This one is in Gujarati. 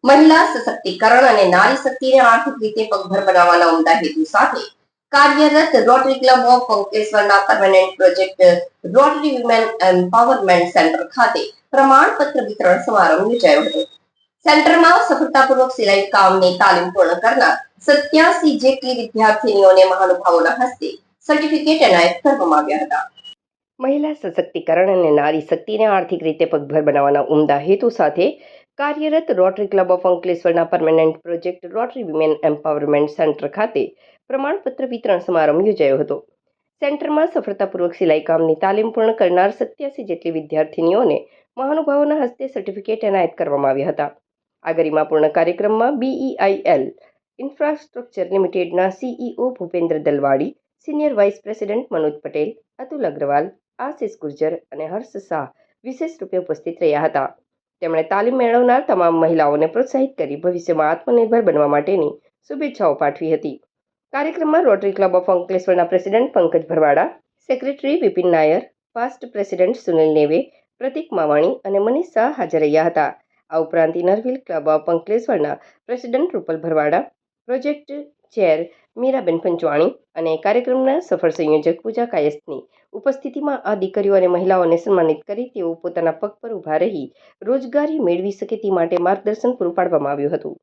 મહિલા સશક્તિકરણ અને નારી શક્તિને આર્થિક રીતે પગભર બનાવવાના ઉમદા હેતુ સાથે કાર્યરત રોટરી ક્લબ ઓફ અંકલેશ્વરના permanent project rotary women empowerment centre ખાતે પ્રમાણપત્ર વિતરણ સમારંભ યોજાયો હતો. સેન્ટરમાં સફળતાપૂર્વક સિલાઈ કામની તાલીમ પૂર્ણ કરનાર 87 જેટલી વિદ્યાર્થીનીઓને મહાનુભાવોના હસ્તે સર્ટિફિકેટ એનાયત કરવામાં આવ્યા હતા. મહિલા સશક્તિકરણ અને નારી શક્તિને આર્થિક રીતે પગભર બનાવવાના ઉમદા હેતુ સાથે કાર્યરત રોટરી ક્લબ ઓફ અંકલેશ્વરના permanent project rotary women empowerment centre ખાતે પ્રમાણપત્ર વિતરણ સમારંભ યોજાયો હતો. સેન્ટરમાં સફળતાપૂર્વક સિલાઈ કામની તાલીમ પૂર્ણ કરનાર 87 જેટલી વિદ્યાર્થીનીઓને મહાનુભાવોના હસ્તે સર્ટિફિકેટ એનાયત કરવામાં આવ્યા હતા. આ ગરિમાપૂર્ણ કાર્યક્રમમાં BEIL ઇન્ફ્રાસ્ટ્રક્ચર લિમિટેડના CEO Bhupendra Dalwadi, senior vice president Manoj Patel, Atul Agarwal, Ashish Gurjar અને હર્ષ શાહ વિશેષ રૂપે ઉપસ્થિત રહ્યા હતા. તેમણે તાલીમ મેળવનાર તમામ મહિલાઓને પ્રોત્સાહિત કરી ભવિષ્યમાં આત્મનિર્ભર બનવા માટેની શુભેચ્છાઓ પાઠવી હતી. કાર્યક્રમમાં રોટરી ક્લબ ઓફ અંકલેશ્વરના president Pankaj Bharwada, secretary Vipin Nair, past president Sunil Neve, Pratik Mavani અને મનીષ શાહ હાજર રહ્યા હતા. આ ઉપરાંત ઇનરવ્હીલ ક્લબ ઓફ અંકલેશ્વરના president Rupal Bharwada, project chair Miraben Panchwani અને કાર્યક્રમના સફળ સંયોજક પૂજા કાયસ્થની ઉપસ્થિતિમાં આ દીકરીઓ અને મહિલાઓને સન્માનિત કરી તેઓ પોતાના પગ પર ઊભા રહી રોજગારી મેળવી શકે તે માટે માર્ગદર્શન પૂરું પાડવામાં આવ્યું હતું.